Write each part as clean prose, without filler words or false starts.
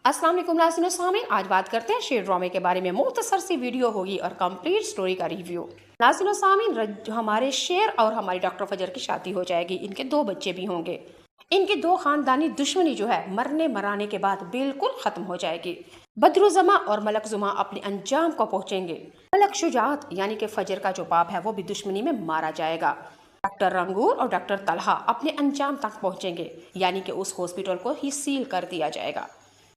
अस्सलाम वालेकुम नाज़रीन सामीन, आज बात करते हैं शेर ड्रामे के बारे में। मुख्तसर सी वीडियो होगी और कंप्लीट स्टोरी का रिव्यू। नाज़रीन सामीन, हमारे शेर और हमारी डॉक्टर फजर की शादी हो जाएगी। इनके 2 बच्चे भी होंगे। इनकी 2 खानदानी दुश्मनी जो है मरने मराने के बाद बिल्कुल खत्म हो जाएगी। बदरुज़मा और मलक जुमा अपने अंजाम को पहुंचेंगे। मलक शुजात यानी कि फजर का जो बाप है वो भी दुश्मनी में मारा जाएगा। डॉक्टर रंगूर और डॉक्टर तलहा अपने अंजाम तक पहुंचेंगे, यानी कि उस हॉस्पिटल को ही सील कर दिया जाएगा।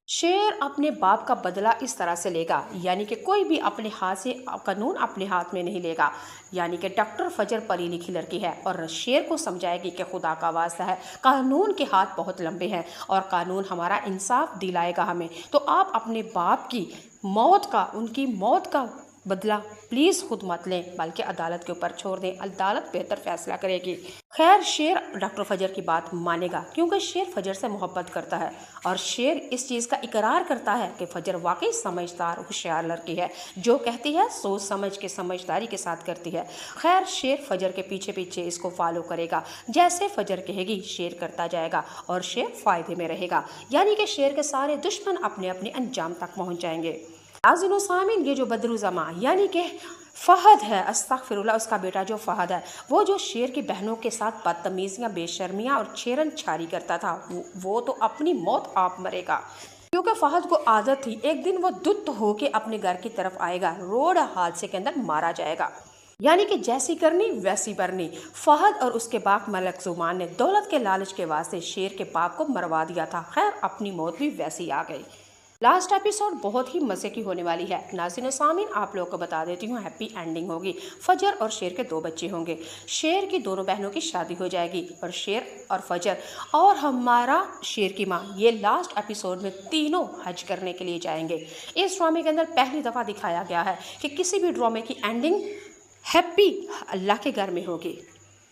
शेर अपने बाप का बदला इस तरह से लेगा, यानी कि कोई भी अपने हाथ से कानून अपने हाथ में नहीं लेगा। यानी कि डॉक्टर फजर पढ़ी लिखी लड़की है और शेर को समझाएगी कि खुदा का वास्ता है, कानून के हाथ बहुत लंबे हैं और कानून हमारा इंसाफ दिलाएगा हमें। तो आप अपने बाप की मौत का, उनकी मौत का बदला प्लीज़ खुद मत लें, बल्कि अदालत के ऊपर छोड़ दें। अदालत बेहतर फैसला करेगी। खैर, शेर डॉक्टर फजर की बात मानेगा क्योंकि शेर फजर से मोहब्बत करता है और शेर इस चीज़ का इकरार करता है कि फजर वाकई समझदार होशियार लड़की है, जो कहती है सोच समझ के समझदारी के साथ करती है। खैर, शेर फजर के पीछे पीछे इसको फॉलो करेगा। जैसे फजर कहेगी शेर करता जाएगा और शेर फ़ायदे में रहेगा, यानी कि शेर के सारे दुश्मन अपने अपने अंजाम तक पहुँच जाएंगे। नाज़रीन सामीन, ये जो बदरुज़मा यानी कि फ़हद है, अस्तग़फिरुल्लाह, उसका बेटा जो फ़हद है, वो जो शेर की बहनों के साथ बदतमीज़ियाँ, बेशर्मियाँ और छेड़न छाड़ी करता था, वो तो अपनी मौत आप मरेगा। क्योंकि फ़हद को आदत थी, एक दिन वो दुत्त होके अपने घर की तरफ आएगा, रोड हादसे के अंदर मारा जाएगा। यानी कि जैसी करनी वैसी बरनी। फ़हद और उसके बाप मलक जुमान ने दौलत के लालच के वास्ते शेर के बाप को मरवा दिया था। खैर, अपनी मौत भी वैसी आ गई। लास्ट एपिसोड बहुत ही मज़े की होने वाली है। नाज़रीन सामीन, आप लोगों को बता देती हूँ, हैप्पी एंडिंग होगी। फजर और शेर के 2 बच्चे होंगे। शेर की दोनों बहनों की शादी हो जाएगी और शेर और फजर और हमारा शेर की माँ, ये लास्ट एपिसोड में तीनों हज करने के लिए जाएंगे। इस ड्रामे के अंदर पहली दफ़ा दिखाया गया है कि किसी भी ड्रामे की एंडिंग हैप्पी अल्लाह के घर में होगी।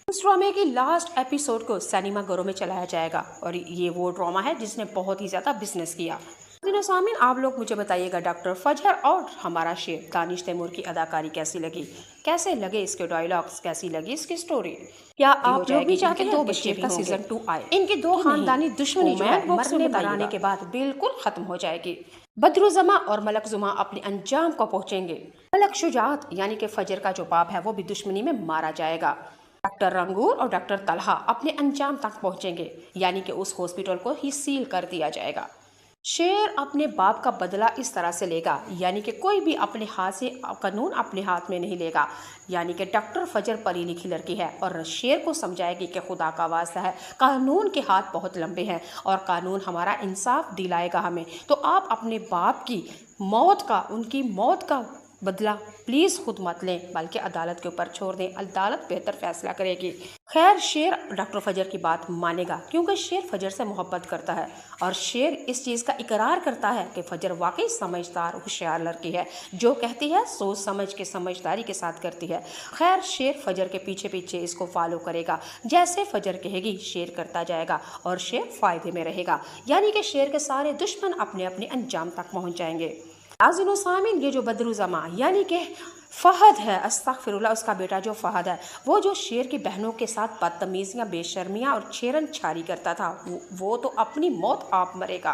इस ड्रामे की लास्ट एपिसोड को सिनेमा घरों में चलाया जाएगा और ये वो ड्रामा है जिसने बहुत ही ज़्यादा बिजनेस किया। दिनो सामीन, आप लोग मुझे बताइएगा डॉक्टर फजर और हमारा शेर दानिश तैमूर की अदाकारी कैसी लगी, कैसे लगे इसके डायलॉग्स, कैसी लगी इसकी स्टोरी। क्या आप लोग भी चाहते हैं 2 बच्चे का सीजन 2 आए? इनकी 2 खानदानी दुश्मनी जो है मरने मराने के बाद बिल्कुल खत्म हो जाएगी। बदरुज़मा और मलक जुमा अपने अंजाम को पहुंचेंगे। मलक शुजात यानी कि फजर का जो बाप है वो भी दुश्मनी में मारा जाएगा। डॉक्टर रंगूर और डॉक्टर तलहा अपने अंजाम तक पहुंचेंगे, यानी कि उस हॉस्पिटल को ही सील कर दिया जाएगा। शेर अपने बाप का बदला इस तरह से लेगा, यानी कि कोई भी अपने हाथ से कानून अपने हाथ में नहीं लेगा। यानी कि डॉक्टर फजर पढ़ी लिखी लड़की है और शेर को समझाएगी कि खुदा का वास्ता है, कानून के हाथ बहुत लंबे हैं और कानून हमारा इंसाफ दिलाएगा हमें। तो आप अपने बाप की मौत का, उनकी मौत का बदला प्लीज़ खुद मत लें, बल्कि अदालत के ऊपर छोड़ दें। अदालत बेहतर फैसला करेगी। खैर, शेर डॉक्टर फजर की बात मानेगा क्योंकि शेर फजर से मोहब्बत करता है और शेर इस चीज़ का इकरार करता है कि फजर वाकई समझदार होशियार लड़की है, जो कहती है सोच समझ के समझदारी के साथ करती है। खैर, शेर फजर के पीछे पीछे इसको फॉलो करेगा। जैसे फजर कहेगी शेर करता जाएगा और शेर फ़ायदे में रहेगा, यानी कि शेर के सारे दुश्मन अपने अपने अंजाम तक पहुँच जाएंगे। नाज़रीन सामीन, ये जो बदरुज़मा यानी कि फ़हद है, अस्तग़फिरुल्लाह, उसका बेटा जो फ़हद है, वो जो शेर की बहनों के साथ बदतमीज़ियाँ, बेशर्मियाँ और छेड़न छाड़ी करता था, वो तो अपनी मौत आप मरेगा।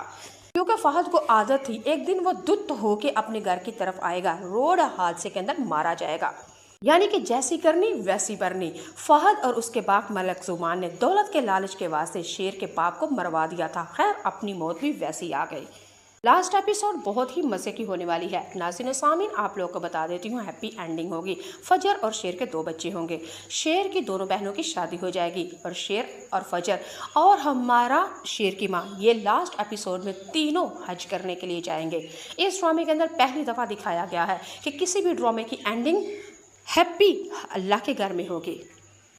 क्योंकि फ़हद को आदत थी, एक दिन वो दुत्त होके अपने घर की तरफ आएगा, रोड हादसे के अंदर मारा जाएगा। यानी कि जैसी करनी वैसी बरनी। फ़हद और उसके बाप मलक जुमान ने दौलत के लालच के वास्ते शेर के बाप को मरवा दिया था। खैर, अपनी मौत भी वैसी आ गई। लास्ट एपिसोड बहुत ही मज़े की होने वाली है। नाज़रीन सामीन, आप लोगों को बता देती हूँ, हैप्पी एंडिंग होगी। फजर और शेर के 2 बच्चे होंगे। शेर की दोनों बहनों की शादी हो जाएगी और शेर और फजर और हमारा शेर की माँ, ये लास्ट एपिसोड में तीनों हज करने के लिए जाएंगे। इस ड्रामे के अंदर पहली दफ़ा दिखाया गया है कि किसी भी ड्रामे की एंडिंग हैप्पी अल्लाह के घर में होगी।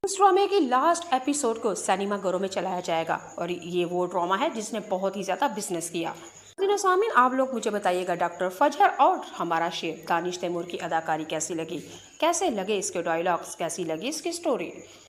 इस ड्रामे की लास्ट एपिसोड को सिनेमा घरों में चलाया जाएगा और ये वो ड्रामा है जिसने बहुत ही ज़्यादा बिजनेस किया। दिनो सामीन, आप लोग मुझे बताइएगा डॉक्टर फजर और हमारा शेर दानिश तैमूर की अदाकारी कैसी लगी, कैसे लगे इसके डायलॉग्स, कैसी लगी इसकी स्टोरी।